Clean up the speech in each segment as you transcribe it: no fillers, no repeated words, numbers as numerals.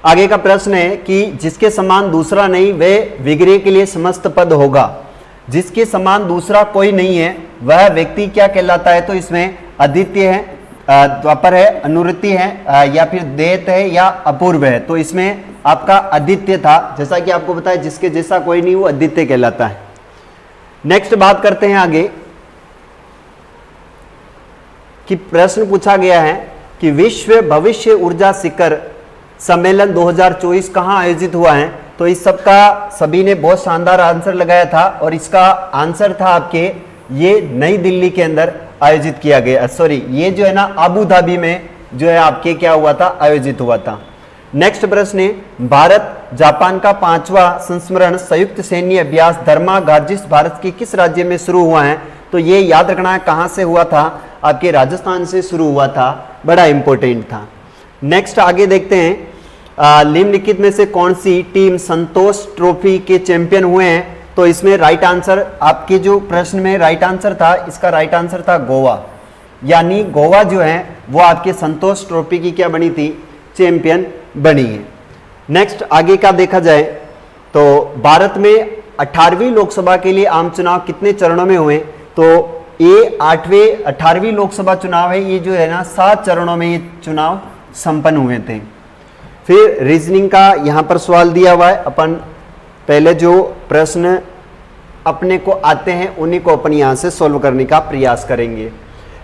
आगे का प्रश्न है कि जिसके समान दूसरा नहीं वह विग्रह के लिए समस्त पद होगा। जिसके समान दूसरा कोई नहीं है वह व्यक्ति क्या कहलाता है? तो इसमें अद्वितीय है, द्वापर है, अनुवृत्ति है, या फिर द्वैत है या अपूर्व है। तो इसमें आपका अद्वितीय था, जैसा कि आपको बताया जिसके जैसा कोई नहीं वो अद्वितीय कहलाता है। नेक्स्ट बात करते हैं आगे कि प्रश्न पूछा गया है कि विश्व भविष्य ऊर्जा शिखर सम्मेलन 2024 कहां आयोजित हुआ है? तो इस सब का सभी ने बहुत शानदार आंसर लगाया था और इसका आंसर था आपके ये नई दिल्ली के अंदर आयोजित किया गया, सॉरी ये जो है ना अबू धाबी में जो है आपके क्या हुआ था, आयोजित हुआ था। नेक्स्ट प्रश्न है भारत जापान का 5वां संस्मरण संयुक्त सैन्य अभ्यास धर्मा गार्जिस भारत के किस राज्य में शुरू हुआ है? तो ये याद रखना है कहां से हुआ था, आपके राजस्थान से शुरू हुआ था, बड़ा इंपॉर्टेंट था। नेक्स्ट आगे देखते हैं निम्नलिखित में से कौन सी टीम संतोष ट्रॉफी के चैंपियन हुए हैं? तो इसमें राइट आंसर आपके जो प्रश्न में राइट आंसर था, इसका राइट आंसर था गोवा, यानी गोवा जो है वो आपके संतोष ट्रॉफी की क्या बनी थी, चैंपियन बनी है। नेक्स्ट आगे का देखा जाए तो भारत में 18वीं लोकसभा के लिए आम चुनाव कितने चरणों में हुए? तो ये 18वीं लोकसभा चुनाव है, ये जो है ना 7 चरणों में ये चुनाव संपन्न हुए थे। फिर रीजनिंग का यहाँ पर सवाल दिया हुआ है, अपन पहले जो प्रश्न अपने को आते हैं उन्हीं को अपन यहाँ से सॉल्व करने का प्रयास करेंगे।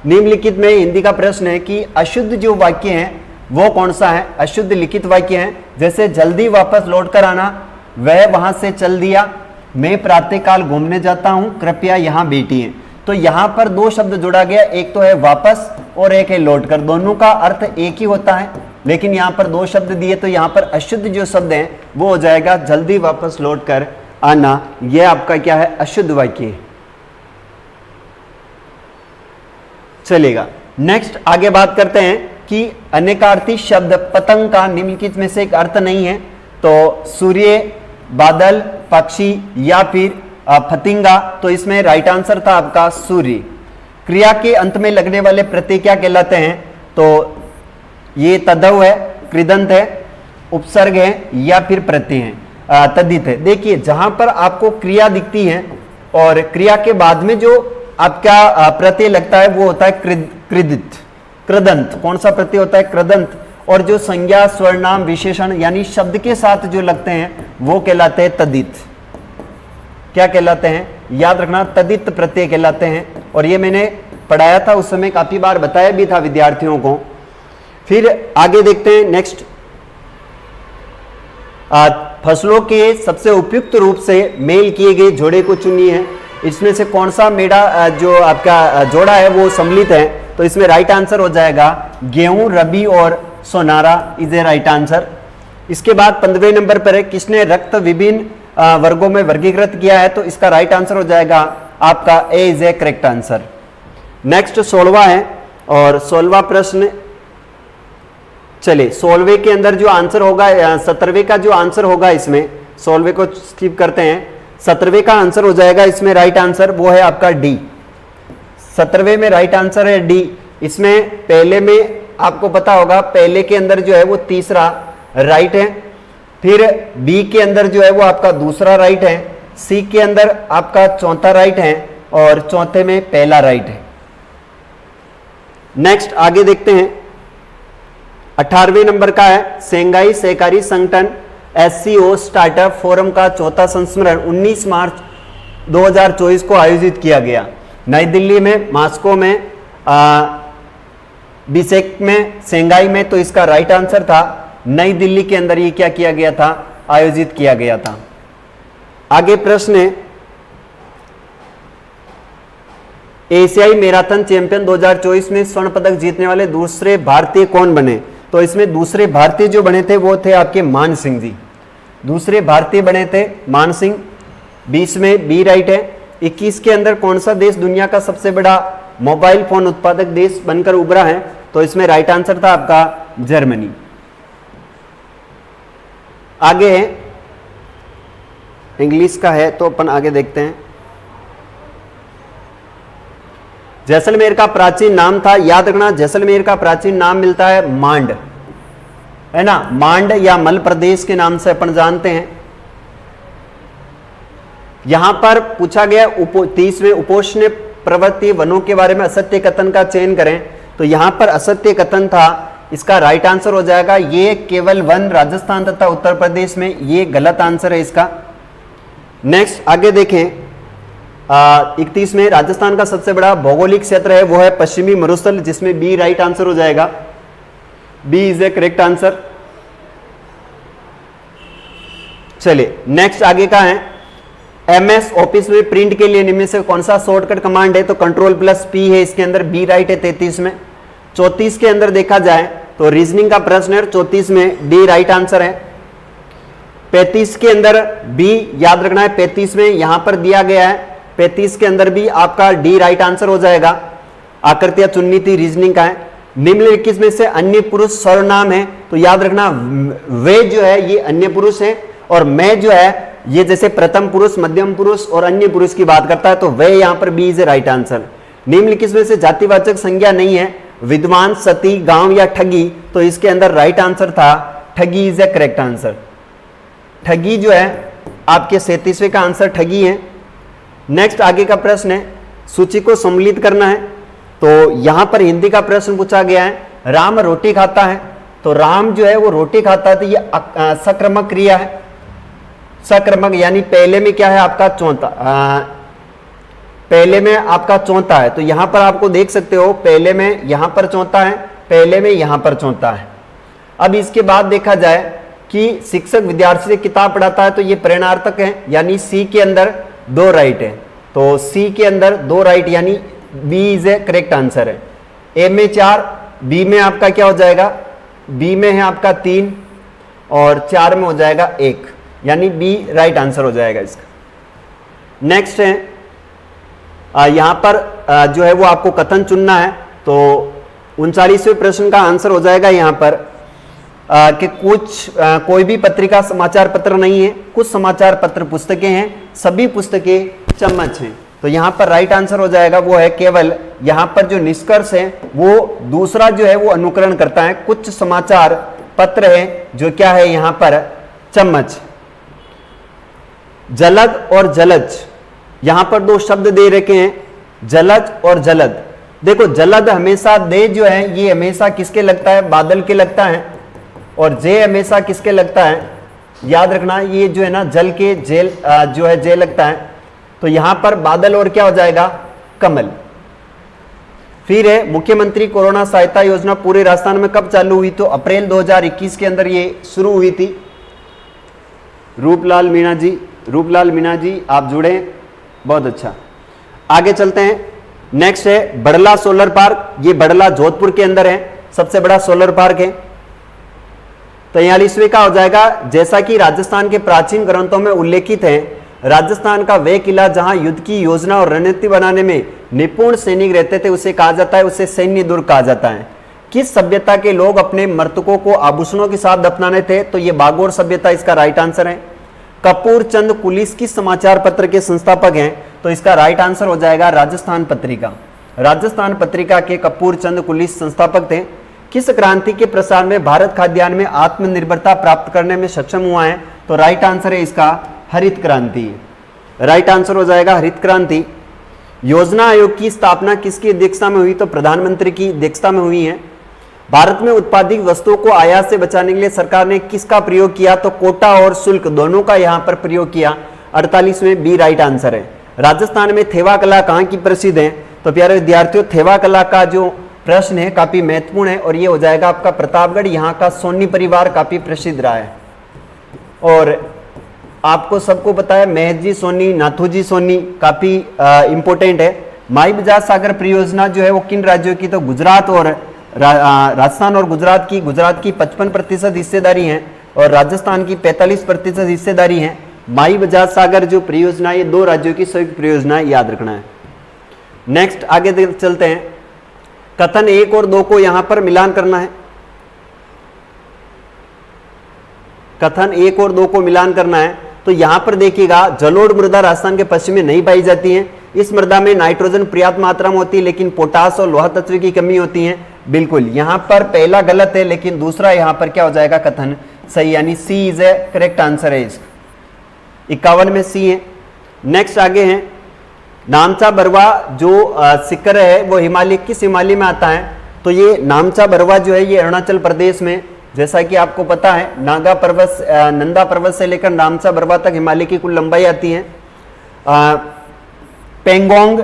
निम्नलिखित में हिंदी का प्रश्न है कि अशुद्ध जो वाक्य है वो कौन सा है? अशुद्ध लिखित वाक्य है, जैसे जल्दी वापस लौट कर आना, वह वहां से चल दिया, मैं प्रातःकाल घूमने जाता हूं, कृपया यहाँ बैठिए। तो यहाँ पर 2 शब्द जोड़ा गया, एक तो है वापस और एक है लौट कर, दोनों का अर्थ एक ही होता है, लेकिन यहाँ पर 2 शब्द दिए तो यहाँ पर अशुद्ध जो शब्द है वो हो जाएगा जल्दी वापस लौट कर आना। यह आपका क्या है, अशुद्ध वाक्य चलेगा। नेक्स्ट आगे बात करते हैं कि अनेकार्थी शब्द पतंग का निम्नलिखित में से एक अर्थ नहीं है। तो सूर्य, बादल, पक्षी या फिर फतिंगा, तो इसमें राइट आंसर था आपका सूर्य। क्रिया के अंत में लगने वाले प्रत्यय क्या कहलाते हैं? तो ये तद्भव है, कृदंत है, उपसर्ग है या फिर प्रत्यय है, तद्धित है। देखिए जहां पर आपको क्रिया दिखती है और क्रिया के बाद में जो आपका प्रत्यय लगता है वो होता है कृदित, कृदंत। कौन सा प्रत्यय होता है? कृदंत। और जो संज्ञा, स्वर्णाम, विशेषण यानी शब्द के साथ जो लगते हैं वो कहलाते हैं तद्धित। क्या कहलाते हैं? याद रखना, तद्धित प्रत्यय कहलाते हैं। और ये मैंने पढ़ाया था उस समय, काफी बार बताया भी था विद्यार्थियों को। फिर आगे देखते हैं नेक्स्ट, फसलों के सबसे उपयुक्त रूप से मेल किए गए जोड़े को चुनिए। इसमें से कौन सा मेढ़ा जो आपका जोड़ा है वो सम्मिलित है? तो इसमें राइट आंसर हो जाएगा गेहूं, रबी और सोनारा इज ए राइट आंसर। इसके बाद 15वें नंबर पर है किसने रक्त विभिन्न वर्गों में वर्गीकृत किया है? तो इसका राइट आंसर हो जाएगा आपका A is A correct answer. Next 16वां है और 16वां प्रश्न, चलिए 16वें के अंदर जो आंसर होगा, 17वें का जो आंसर होगा इसमें, 16वें को स्किप करते हैं, 17वें का आंसर हो जाएगा इसमें राइट आंसर वो है आपका डी। 17वें में राइट आंसर है डी। इसमें पहले में आपको पता होगा, पहले के अंदर जो है वो तीसरा राइट है, फिर बी के अंदर जो है वो आपका दूसरा राइट है, सी के अंदर आपका चौथा राइट है और चौथे में पहला राइट है। नेक्स्ट आगे देखते हैं, 18वें नंबर का है शंघाई सहकारी संगठन SCO स्टार्टअप फोरम का 4था संस्मरण 19 मार्च 2024 को आयोजित किया गया। नई दिल्ली में, मॉस्को में, बिशकेक में, शंघाई में। तो इसका राइट आंसर था नई दिल्ली के अंदर ये क्या किया गया था, आयोजित किया गया था। आगे प्रश्न है एशियाई मैराथन चैंपियन 2024 में स्वर्ण पदक जीतने वाले दूसरे भारतीय कौन बने? तो इसमें दूसरे भारतीय जो बने थे वो थे आपके मान सिंह जी। दूसरे भारतीय बने थे मान सिंह। 20 में बी राइट है। 21 के अंदर कौन सा देश दुनिया का सबसे बड़ा मोबाइल फोन उत्पादक देश बनकर उभरा है? तो इसमें राइट आंसर था आपका जर्मनी। आगे है इंग्लिश का है तो अपन आगे देखते हैं। जैसलमेर का प्राचीन नाम था, याद रखना जैसलमेर का प्राचीन नाम मिलता है मांड। है ना, मांड या मल प्रदेश के नाम से अपन जानते हैं। यहां पर पूछा गया 30वें उपोष्ण प्रवृत्ति वनों के बारे में असत्य कथन का चयन करें, तो यहां पर असत्य कथन था, इसका राइट आंसर हो जाएगा ये केवल वन राजस्थान तथा उत्तर प्रदेश में, ये गलत आंसर है इसका। नेक्स्ट आगे देखें, 31 में राजस्थान का सबसे बड़ा भौगोलिक क्षेत्र है वो है पश्चिमी मरुस्थल, जिसमें बी राइट आंसर हो जाएगा, B is A correct answer. चलिए नेक्स्ट आगे का है, एमएस ऑफिस में प्रिंट के लिए निम्न से कौन सा शॉर्टकट कमांड है, तो कंट्रोल+P है इसके अंदर, बी राइट है 33 में। 34 के अंदर देखा जाए तो रीजनिंग का प्रश्न है, 34 में डी राइट आंसर है। 35 के अंदर बी याद रखना है, 35 में यहां पर दिया गया है, 35 के अंदर भी आपका डी राइट आंसर हो जाएगा। आकृतियां चुननी थी, रीजनिंग का है। निम्नलिखित में से अन्य पुरुष सर्वनाम है, तो याद रखना वे जो है ये अन्य पुरुष है, और मैं जो है ये जैसे प्रथम पुरुष, मध्यम पुरुष और अन्य पुरुष की बात करता है, तो वे यहां पर B is a right answer. निम्नलिखित में से जातिवाचक संज्ञा नहीं है, विद्वान, सती, गांव या ठगी, तो इसके अंदर राइट आंसर था ठगी इज ए करेक्ट आंसर। ठगी जो है आपके 37वें का आंसर ठगी है। नेक्स्ट आगे का प्रश्न है, सूची को सम्मिलित करना है, तो यहां पर हिंदी का प्रश्न पूछा गया है, राम रोटी खाता है, तो राम जो है वो रोटी खाता है, तो ये सक्रमक क्रिया है, सक्रमक यानी पहले में क्या है आपका चौथा, पहले में आपका चौथा है, तो यहां पर आपको देख सकते हो पहले में यहां पर चौथा है, पहले में यहां पर चौथा है। अब इसके बाद देखा जाए कि शिक्षक विद्यार्थी से किताब पढ़ाता है, तो ये प्रेरणार्थक है, यानी सी के अंदर 2 राइट है, तो सी के अंदर 2 राइट यानी B is A correct answer है। ए में 4, बी में आपका क्या हो जाएगा, बी में है आपका 3 और 4 में हो जाएगा 1, यानी बी राइट आंसर हो जाएगा इसका। नेक्स्ट है यहां पर जो है वो आपको कथन चुनना है, तो 39वें प्रश्न का आंसर हो जाएगा यहां पर कि कोई भी पत्रिका समाचार पत्र नहीं है, कुछ समाचार पत्र पुस्तकें हैं, सभी पुस्तकें चम्मच हैं, तो यहां पर राइट आंसर हो जाएगा वो है केवल, यहां पर जो निष्कर्ष है वो दूसरा जो है वो अनुकरण करता है, कुछ समाचार पत्र है जो क्या है यहां पर चम्मच। जलद और जलज, यहां पर 2 शब्द दे रखे हैं, जलज और जलद। देखो जलद हमेशा दे जो है ये हमेशा किसके लगता है, बादल के लगता है, और जे हमेशा किसके लगता है, याद रखना ये जो है ना जल के जेल जो है जे लगता है, तो यहां पर बादल और क्या हो जाएगा कमल। फिर है मुख्यमंत्री कोरोना सहायता योजना पूरे राजस्थान में कब चालू हुई, तो अप्रैल 2021 के अंदर ये शुरू हुई थी। रूपलाल मीणा जी आप जुड़े, बहुत अच्छा। आगे चलते हैं, नेक्स्ट है बड़ला सोलर पार्क, ये बड़ला जोधपुर के अंदर है, सबसे बड़ा सोलर पार्क है। 43वें का हो जाएगा, जैसा कि राजस्थान के प्राचीन ग्रंथों में उल्लेखित है, राजस्थान का वह किला जहां युद्ध की योजना और रणनीति बनाने में निपुण सैनिक रहते थे उसे कहा जाता है, उसे सैन्य दुर्ग कहा जाता है। किस सभ्यता के लोग अपने मृतकों को आभूषणों के साथ दफनाने थे, तो ये बागोर सभ्यता इसका राइट आंसर है। कपूर चंद कुलिस किस समाचार पत्र के संस्थापक हैं, तो इसका राइट आंसर हो जाएगा राजस्थान पत्रिका। राजस्थान पत्रिका के कपूर चंद कुलिस संस्थापक थे। किस क्रांति के प्रसार में भारत खाद्यान्न में आत्मनिर्भरता प्राप्त करने में सक्षम हुआ है, तो राइट आंसर है इसका हरित क्रांति, राइट आंसर हो जाएगा हरित क्रांति। योजना आयोग की स्थापना किसकी अध्यक्षता में हुई, तो प्रधानमंत्री की अध्यक्षता में हुई है। भारत में उत्पादित वस्तुओं को आयात से बचाने के लिए सरकार ने किसका प्रयोग किया, तो कोटा और शुल्क दोनों का यहां पर प्रयोग किया। 48वें बी राइट आंसर है। राजस्थान में थेवा कला कहां की प्रसिद्ध है, तो प्यारे विद्यार्थियों थेवा कला का जो प्रश्न है काफी महत्वपूर्ण है, और ये हो जाएगा आपका प्रतापगढ़, यहाँ का सोनी परिवार काफी प्रसिद्ध रहा है। और आपको सबको पता है महजी सोनी, नाथूजी सोनी काफी इंपोर्टेंट है। माई बजाज सागर परियोजना जो है वो किन राज्यों की, तो गुजरात और राजस्थान और गुजरात की 55% हिस्सेदारी है और राजस्थान की 45% हिस्सेदारी है। माई बजाज सागर जो परियोजना ये 2 राज्यों की संयुक्त परियोजना है, याद रखना है। नेक्स्ट आगे चलते हैं, कथन 1 और 2 को यहां पर मिलान करना है। कथन 1 और 2 को मिलान करना है, तो यहां पर देखिएगा जलोढ़ मृदा राजस्थान के पश्चिम में नहीं पाई जाती है। इस मृदा में नाइट्रोजन पर्याप्त मात्रा में होती है, लेकिन पोटास और लोहा तत्व की कमी होती है। बिल्कुल, यहां पर पहला गलत है लेकिन दूसरा यहां पर क्या हो जाएगा कथन सही, यानी सी इज ए करेक्ट आंसर है इसका। 51 में सी है। नेक्स्ट आगे है नामचा बरवा जो सिकर है वो हिमालय किस हिमालय में आता है? तो ये नामचा बरवा जो है ये अरुणाचल प्रदेश में, जैसा कि आपको पता है नागा पर्वत नंदा पर्वत से लेकर नामचा बरवा तक हिमालय की कुल लंबाई आती है। पेंगोंग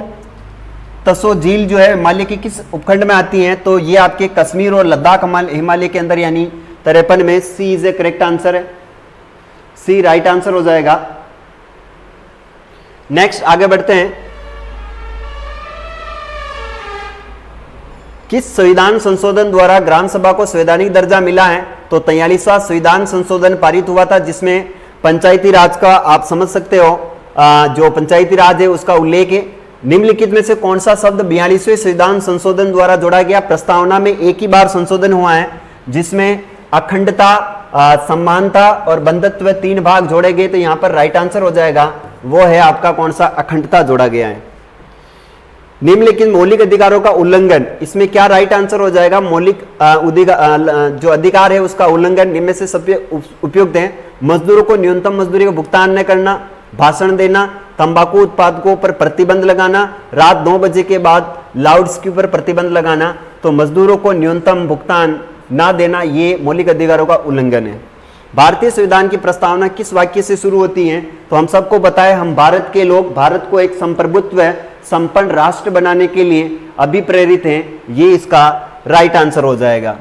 तसो झील जो है हिमालय की किस उपखंड में आती है? तो ये आपके कश्मीर और लद्दाख हिमालय के अंदर, यानी 53 में सी इज ए करेक्ट आंसर है, सी राइट आंसर हो जाएगा। नेक्स्ट आगे बढ़ते हैं। किस संविधान संशोधन द्वारा ग्राम सभा को संवैधानिक दर्जा मिला है? तो 43वां संविधान संशोधन पारित हुआ था जिसमें पंचायती राज का आप समझ सकते हो जो पंचायती राज है उसका उल्लेख है। निम्नलिखित में से कौन सा शब्द 42वें संविधान संशोधन द्वारा जोड़ा गया? प्रस्तावना में एक ही बार संशोधन हुआ है जिसमें अखंडता, समानता और बंधुत्व 3 भाग जोड़े गए, तो यहां पर राइट आंसर हो जाएगा वो है आपका कौन सा? अखंडता जोड़ा गया है। निम्नलिखित मौलिक अधिकारों का उल्लंघन, इसमें क्या राइट आंसर हो जाएगा? मौलिक जो अधिकार है उसका उल्लंघन निम्न में से सबसे उपयुक्त है। मजदूरों को न्यूनतम मजदूरी का भुगतान न करना, भाषण देना, तंबाकू उत्पादकों पर प्रतिबंध लगाना, रात 9 बजे के बाद लाउड स्पीकर पर प्रतिबंध लगाना। तो मजदूरों को न्यूनतम भुगतान ना देना ये मौलिक अधिकारों का उल्लंघन है। भारतीय संविधान की प्रस्तावना किस वाक्य से शुरू होती है? तो हम सबको बताएं हम भारत के लोग भारत को एक संप्रभुत्व संपन्न राष्ट्र बनाने के लिए अभिप्रेरित हैं, ये इसका राइट आंसर हो जाएगा।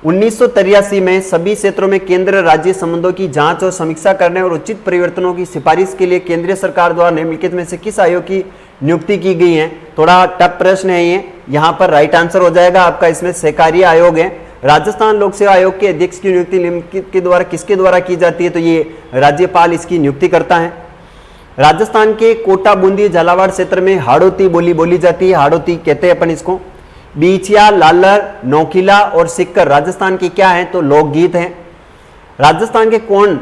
1983 में सभी क्षेत्रों में केंद्र राज्य संबंधों की जांच और समीक्षा करने और उचित परिवर्तनों की सिफारिश के लिए केंद्रीय सरकार द्वारा निम्नलिखित में से किस आयोग की नियुक्ति की गई है? थोड़ा टफ प्रश्न है ये, यहाँ पर राइट आंसर हो जाएगा आपका इसमें सहकारिता आयोग है। राजस्थान लोक सेवा आयोग के अध्यक्ष की नियुक्ति निम्नलिखित के द्वारा किसके द्वारा की जाती है? तो ये राज्यपाल इसकी नियुक्ति करता है। राजस्थान के कोटा, बूंदी, झालावाड़ क्षेत्र में हाड़ौती बोली बोली जाती है, हाड़ौती कहते हैं अपन इसको। बीचिया, लालर, नौखिला और सिक्कर राजस्थान के क्या है? तो लोकगीत हैं। राजस्थान के कौन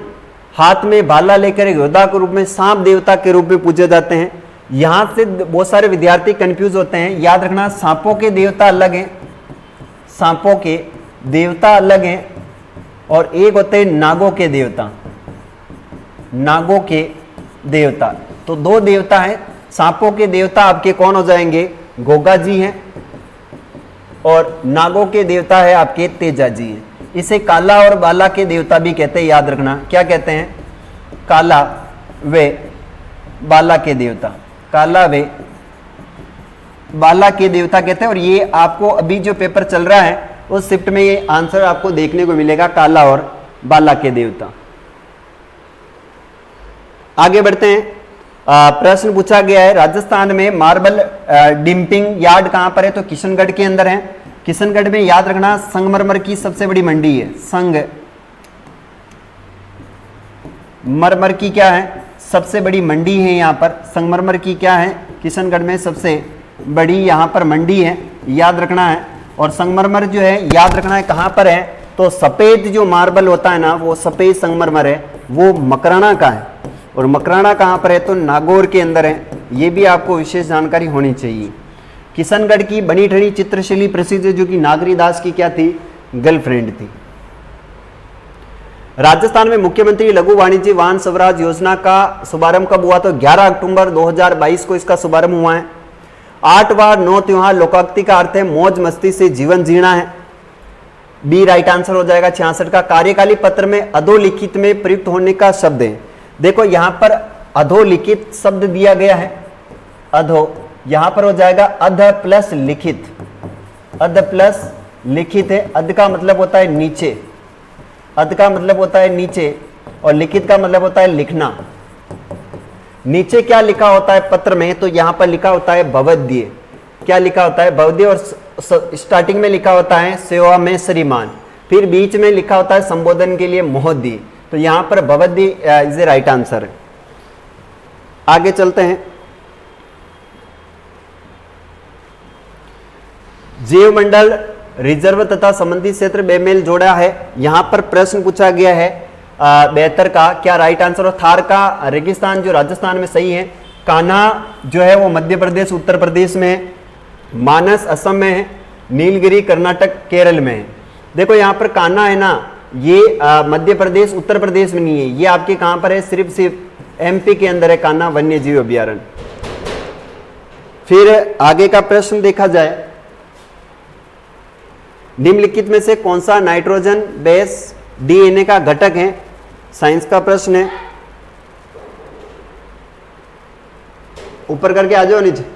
हाथ में भाला लेकर एक योद्धा के रूप में सांप देवता के रूप में पूजे जाते हैं? यहां से बहुत सारे विद्यार्थी कंफ्यूज होते हैं, याद रखना सांपों के देवता अलग हैं, सांपों के देवता अलग हैं और एक होते हैं नागों के देवता, नागों के देवता। तो 2 देवता हैं। सांपों के देवता आपके कौन हो जाएंगे? गोगा जी हैं और नागों के देवता है आपके तेजा जी हैं। इसे काला और बाला के देवता भी कहते हैं, याद रखना क्या कहते हैं? काला वे बाला के देवता, काला वे बाला के देवता कहते हैं। और ये आपको अभी जो पेपर चल रहा है उस शिफ्ट में ये आंसर आपको देखने को मिलेगा, काला और बाला के देवता। आगे बढ़ते हैं। प्रश्न पूछा गया है राजस्थान में मार्बल डिंपिंग यार्ड कहां पर है? तो किशनगढ़ के अंदर है। किशनगढ़ में याद रखना संगमरमर की सबसे बड़ी मंडी है, संगमरमर की क्या है? सबसे बड़ी मंडी है यहाँ पर। संगमरमर की क्या है? किशनगढ़ में सबसे बड़ी यहाँ पर मंडी है, याद रखना है। और संगमरमर जो है याद रखना है कहाँ पर है? तो सफेद जो मार्बल होता है ना वो सफेद संगमरमर है, वो मकराना का है। और मकराना कहाँ पर है? तो नागौर के अंदर है। ये भी आपको विशेष जानकारी होनी चाहिए। किशनगढ़ की बनी ठनी चित्रशैली प्रसिद्ध है जो कि नागरी दास की क्या थी? गर्लफ्रेंड थी। राजस्थान में मुख्यमंत्री लघु वाणिज्य वाहन स्वराज योजना का शुभारंभ कब हुआ? तो 11 अक्टूबर 2022 को इसका शुभारंभ हुआ है। 8 बार 9 त्योहार लोकोक्ति का अर्थ है मौज मस्ती से जीवन जीना है, बी राइट आंसर हो जाएगा। 66 का कार्यकाली पत्र में अधोलिखित में प्रयुक्त होने का शब्द है। देखो यहां पर अधोलिखित शब्द दिया गया है, अधो यहां पर हो जाएगा अध प्लस लिखित, अध प्लस लिखित है। अध का मतलब होता है नीचे, अध का मतलब होता है नीचे और लिखित का मतलब होता है लिखना। नीचे क्या लिखा होता है पत्र में? तो यहां पर लिखा होता है भवद्य। क्या लिखा होता है? भवद्य। और स्टार्टिंग में लिखा होता है सेवा में श्रीमान, फिर बीच में लिखा होता है संबोधन के लिए महोदय। तो यहां पर भवद्य इज ए राइट आंसर। आगे चलते हैं। जैव मंडल रिजर्व तथा संबंधित क्षेत्र बेमेल जोड़ा है। यहां पर प्रश्न पूछा गया है 72 का क्या राइट आंसर? और थार का रेगिस्तान जो राजस्थान में सही है। कान्हा जो है वो मध्य प्रदेश उत्तर प्रदेश में है। मानस असम में है। नीलगिरी कर्नाटक केरल में है। देखो यहाँ पर कान्हा है ना, ये मध्य प्रदेश उत्तर प्रदेश में नहीं है, ये आपके कहां पर है, सिर्फ एमपी के अंदर है कान्हा वन्य जीव अभ्यारण्य। फिर आगे का प्रश्न देखा जाए, निम्नलिखित में से कौन सा नाइट्रोजन बेस डीएनए का घटक है? साइंस का प्रश्न है, ऊपर करके आ जाओ नीचे।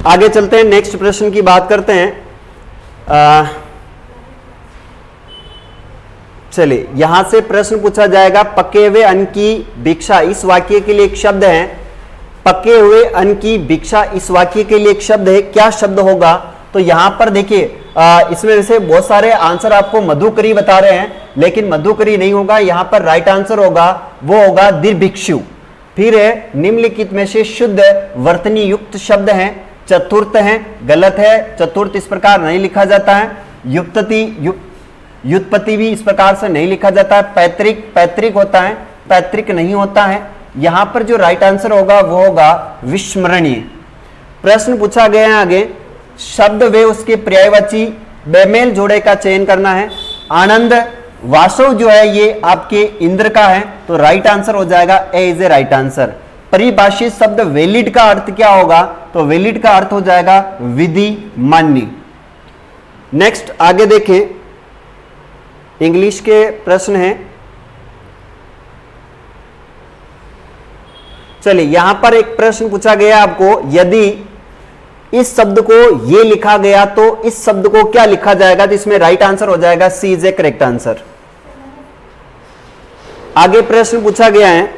आगे चलते हैं, नेक्स्ट प्रश्न की बात करते हैं। चलिए यहां से प्रश्न पूछा जाएगा, पके हुए अन्न की भिक्षा, इस वाक्य के लिए एक शब्द है। पके हुए अन्न की भिक्षा इस वाक्य के लिए एक शब्द है, क्या शब्द होगा? तो यहां पर देखिए, इसमें से बहुत सारे आंसर आपको मधुकरी बता रहे हैं, लेकिन मधुकरी नहीं होगा, यहां पर राइट आंसर होगा वो होगा दिर्भिक्षु। फिर है निम्नलिखित में से शुद्ध वर्तनी युक्त शब्द है। चतुर्थ है, गलत है, चतुर्थ इस प्रकार नहीं लिखा जाता है। युत्पत्ति भी इस प्रकार से नहीं लिखा जाता है। पैतृक, पैतृक होता है, पैतृक नहीं होता है। यहां पर जो राइट आंसर होगा वो होगा विस्मरणीय। प्रश्न पूछा गया है आगे, शब्द वे उसके पर्यायवाची बेमेल जोड़े का चयन करना है। आनंद, वासव जो है ये आपके इंद्र का है, तो राइट आंसर हो जाएगा ए इज ए राइट आंसर। परिभाषित शब्द वैलिड का अर्थ क्या होगा? तो वैलिड का अर्थ हो जाएगा विधि मान्य। नेक्स्ट आगे देखें, इंग्लिश के प्रश्न हैं। चलिए यहां पर एक प्रश्न पूछा गया आपको, यदि इस शब्द को ये लिखा गया तो इस शब्द को क्या लिखा जाएगा? तो इसमें राइट आंसर हो जाएगा सी इज ए करेक्ट आंसर। आगे प्रश्न पूछा गया है,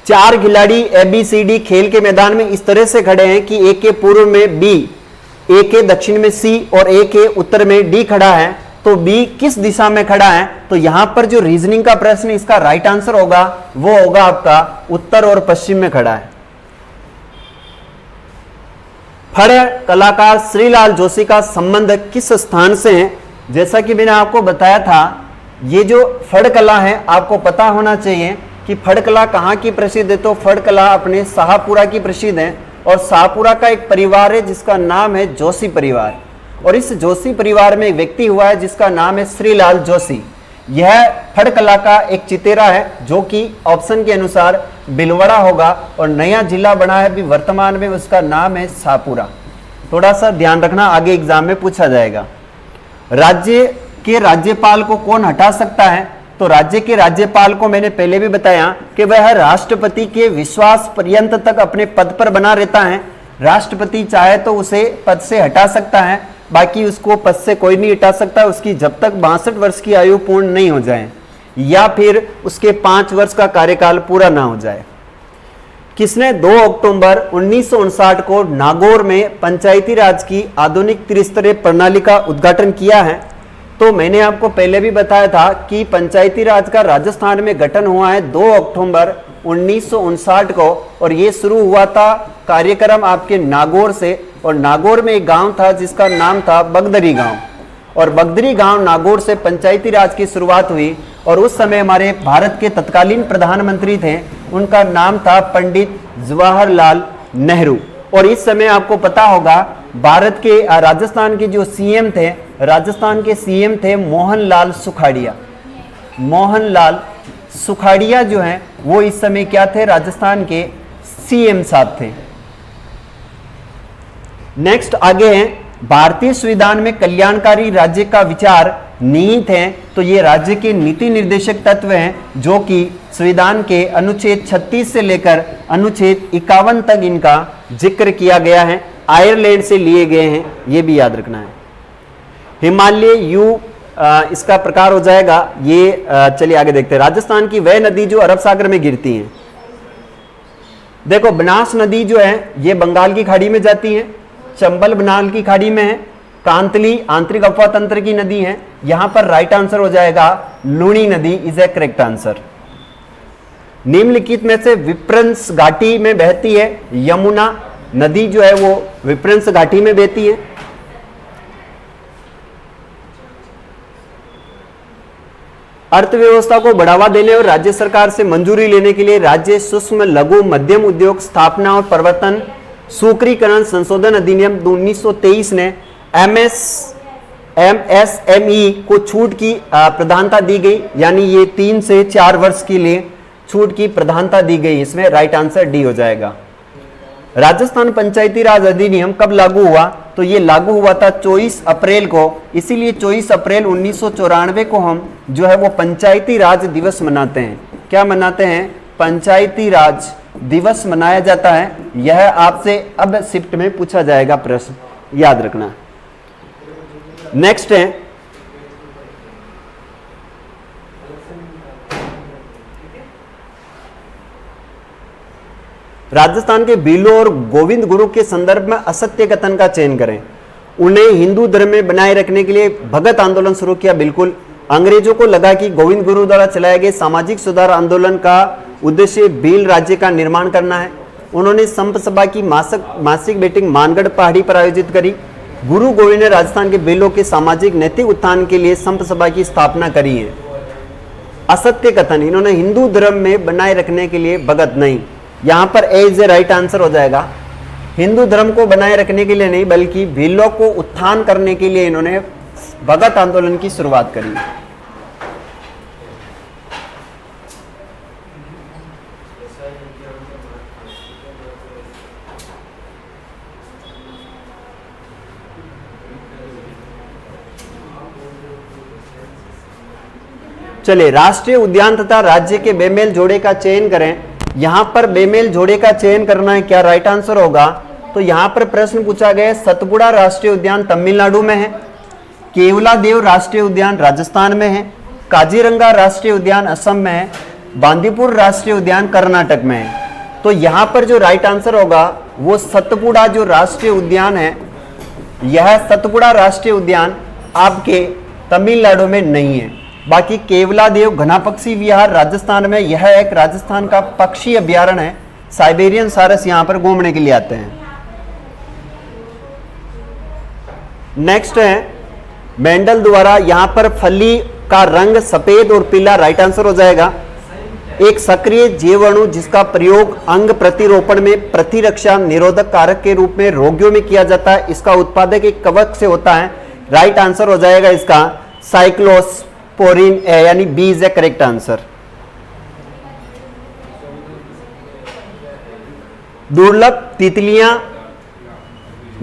4 खिलाड़ी ABCD खेल के मैदान में इस तरह से खड़े हैं कि एक के पूर्व में B, एक के दक्षिण में C और एक के उत्तर में D खड़ा है, तो B किस दिशा में खड़ा है? तो यहां पर जो रीजनिंग का प्रश्न, इसका राइट आंसर होगा वो होगा आपका उत्तर और पश्चिम में खड़ा है। फड़ कलाकार श्रीलाल जोशी का संबंध किस स्थान से है? जैसा कि मैंने आपको बताया था, ये जो फड़ कला है आपको पता होना चाहिए कि फड़ कला कहाँ की प्रसिद्ध है। तो फड़ कला अपने शाहपुरा की प्रसिद्ध है, और शाहपुरा का एक परिवार है जिसका नाम है जोशी परिवार, और इस जोशी परिवार में एक व्यक्ति हुआ है जिसका नाम है श्रीलाल जोशी। यह फड़ कला का एक चितेरा है जो कि ऑप्शन के अनुसार बिलवड़ा होगा, और नया जिला बना है अभी वर्तमान में, उसका नाम है शाहपुरा। थोड़ा सा ध्यान रखना, आगे एग्जाम में पूछा जाएगा। राज्य के राज्यपाल को कौन हटा सकता है? तो राज्य के राज्यपाल को मैंने पहले भी बताया कि वह राष्ट्रपति के विश्वास पर्यंत तक अपने पद पर बना रहता है। राष्ट्रपति चाहे तो उसे पद से हटा सकता है, बाकी उसको पद से कोई नहीं हटा सकता, उसकी जब तक 62 वर्ष की आयु पूर्ण नहीं हो जाए या फिर उसके 5 वर्ष का कार्यकाल पूरा ना हो जाए। किसने 2 अक्टूबर 1959 को नागौर में पंचायती राज की आधुनिक त्रिस्तरीय प्रणाली का उद्घाटन किया है? तो मैंने आपको पहले भी बताया था कि पंचायती राज का राजस्थान में गठन हुआ है 2 अक्टूबर 1959 को, और ये शुरू हुआ था कार्यक्रम आपके नागौर से। और नागौर में एक गांव था जिसका नाम था बगदरी गांव, और बगदरी गांव नागौर से पंचायती राज की शुरुआत हुई। और उस समय हमारे भारत के तत्कालीन प्रधानमंत्री थे, उनका नाम था पंडित जवाहरलाल नेहरू। और इस समय आपको पता होगा भारत के राजस्थान के जो सीएम थे, राजस्थान के सीएम थे मोहनलाल सुखाड़िया। मोहनलाल सुखाड़िया जो हैं वो इस समय क्या थे? राजस्थान के सीएम साहब थे। नेक्स्ट आगे हैं, भारतीय संविधान में कल्याणकारी राज्य का विचार निहित है। तो ये राज्य के नीति निर्देशक तत्व हैं जो कि संविधान के अनुच्छेद 36 से लेकर अनुच्छेद 51 तक इनका जिक्र किया गया है। आयरलैंड से लिए गए हैं, ये भी याद रखना है। हिमालय यू इसका प्रकार हो जाएगा ये। चलिए आगे देखते हैं, राजस्थान की वह नदी जो अरब सागर में गिरती है। देखो बनास नदी जो है ये बंगाल की खाड़ी में जाती है, चंबल बंगाल की खाड़ी में है, कांतली आंतरिक अफवाह तंत्र की नदी है, यहां पर राइट आंसर हो जाएगा लूणी नदी इज ए करेक्ट आंसर। निम्नलिखित में से विप्रंस घाटी में बहती है यमुना नदी, जो है वो विप्रंस घाटी में बहती है। अर्थव्यवस्था को बढ़ावा देने और राज्य सरकार से मंजूरी लेने के लिए राज्य सूक्ष्म लघु मध्यम उद्योग स्थापना और प्रवर्तन सूत्रीकरण संशोधन अधिनियम 1923 ने एमएसएमई को छूट की प्रधानता दी गई, यानी ये 3 से 4 वर्ष के लिए छूट की प्रधानता दी गई। इसमें राइट आंसर डी हो जाएगा। राजस्थान पंचायती राज अधिनियम कब लागू हुआ? तो ये लागू हुआ था 24 अप्रैल को, इसीलिए 24 अप्रैल 1994 को हम जो है वो पंचायती राज दिवस मनाते हैं। क्या मनाते हैं? पंचायती राज दिवस मनाया जाता है। यह आपसे अब शिफ्ट में पूछा जाएगा प्रश्न, याद रखना। नेक्स्ट है राजस्थान के भीलों और गोविंद गुरु के संदर्भ में असत्य कथन का चयन करें। उन्हें हिंदू धर्म में बनाए रखने के लिए भगत आंदोलन शुरू किया। बिल्कुल, अंग्रेजों को लगा कि गोविंद गुरु द्वारा चलाए गए सामाजिक सुधार आंदोलन का उद्देश्य भील राज्य का निर्माण करना है। उन्होंने संप सभा की मासिक मीटिंग मानगढ़ पहाड़ी पर आयोजित करी। गुरु गोविंद ने राजस्थान के भीलों के सामाजिक नैतिक उत्थान के लिए संप सभा की स्थापना करी है। असत्य कथन, इन्होंने हिंदू धर्म में बनाए रखने के लिए भगत नहीं, यहां पर ए इज ए राइट आंसर हो जाएगा। हिंदू धर्म को बनाए रखने के लिए नहीं, बल्कि भीलों को उत्थान करने के लिए इन्होंने भगत आंदोलन की शुरुआत करी। चलिए, राष्ट्रीय उद्यान तथा राज्य के बेमेल जोड़े का चयन करें। यहां पर बेमेल जोड़े का चयन करना है, क्या राइट आंसर होगा? तो यहां पर प्रश्न पूछा गया, सतपुड़ा राष्ट्रीय उद्यान तमिलनाडु में है, केवलादेव राष्ट्रीय उद्यान राजस्थान में है, काजीरंगा राष्ट्रीय उद्यान असम में है, बांदीपुर राष्ट्रीय उद्यान कर्नाटक में है। तो यहां पर जो राइट आंसर होगा वो सतपुड़ा जो राष्ट्रीय उद्यान है, यह सतपुड़ा राष्ट्रीय उद्यान आपके तमिलनाडु में नहीं है। बाकी केवलादेव घना पक्षी विहार राजस्थान में, यह एक राजस्थान का पक्षी अभ्यारण्य है। साइबेरियन सारस यहां पर घूमने के लिए आते हैं। नेक्स्ट है मेंडल द्वारा, यहां पर फली का रंग सफेद और पीला, राइट आंसर हो जाएगा। एक सक्रिय जीवाणु जिसका प्रयोग अंग प्रतिरोपण में प्रतिरक्षा निरोधक कारक के रूप में रोगियों में किया जाता है, इसका उत्पादक एक कवक से होता है, राइट आंसर हो जाएगा इसका साइक्लोस्पोरिन, यानी B is A correct answer. दुर्लभ तितलियां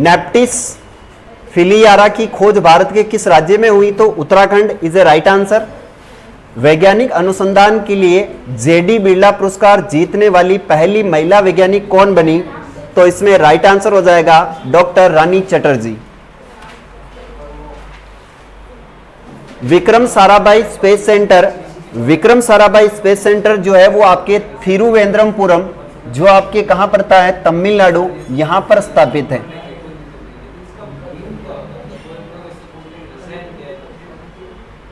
नेप्टिस फिलियारा की खोज भारत के किस राज्य में हुई? तो Uttarakhand is a right answer. वैज्ञानिक अनुसंधान के लिए जेडी बिरला पुरस्कार जीतने वाली पहली महिला वैज्ञानिक कौन बनी? तो इसमें राइट आंसर हो जाएगा doctor Rani Chatterjee. Vikram Sarabhai space centre, Vikram Sarabhai space centre जो है वो आपके थिरुवेंद्रमपुरम, जो आपके कहां पड़ता है? तमिलनाडु, यहां पर स्थापित है।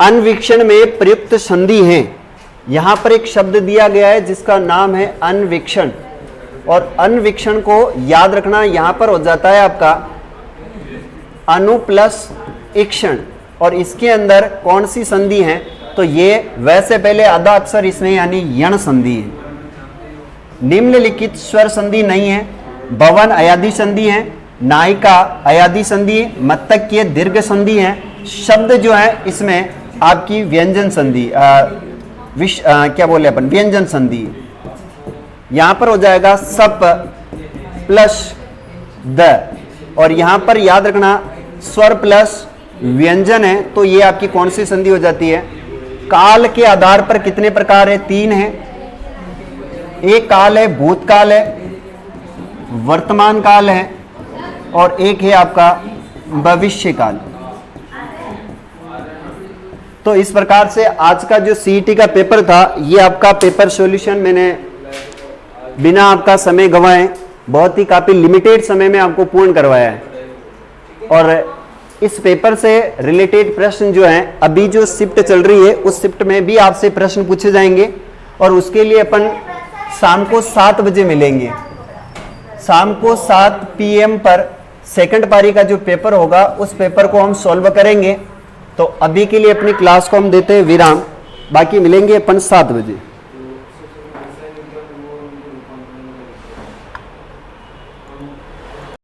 अन्वीक्षण में प्रयुक्त संधि है, यहां पर एक शब्द दिया गया है जिसका नाम है अन्वीक्षण, और अन्वीक्षण को याद रखना यहां पर हो जाता है आपका अनु प्लस इक्षण, और इसके अंदर कौन सी संधि है? तो ये वैसे पहले आधा अक्षर इसमें यानी यण संधि है। निम्नलिखित स्वर संधि नहीं है। भवन अयादी संधि है, नायिका अयादी संधि है, मत्तकीय दीर्घ संधि है। शब्द जो है इसमें आपकी व्यंजन संधि क्या बोले अपन, व्यंजन संधि। यहां पर हो जाएगा सप प्लस द, और यहां पर याद रखना स्वर प्लस व्यंजन है, तो ये आपकी कौन सी संधि हो जाती है? काल के आधार पर कितने प्रकार है? 3 है। एक काल है भूतकाल है, वर्तमान काल है, और एक है आपका भविष्य काल। तो इस प्रकार से आज का जो सीईटी का पेपर था, ये आपका पेपर सॉल्यूशन मैंने बिना आपका समय गंवाए बहुत ही काफी लिमिटेड समय में आपको पूर्ण करवाया है। और इस पेपर से रिलेटेड प्रश्न जो हैं, अभी जो शिफ्ट चल रही है उस शिफ्ट में भी आपसे प्रश्न पूछे जाएंगे और उसके लिए अपन शाम को 7 बजे मिलेंगे। शाम को 7 PM पर सेकंड पारी का जो पेपर होगा उस पेपर को हम सॉल्व करेंगे। तो अभी के लिए अपनी क्लास को हम देते हैं विराम, बाकी मिलेंगे अपन 7 बजे।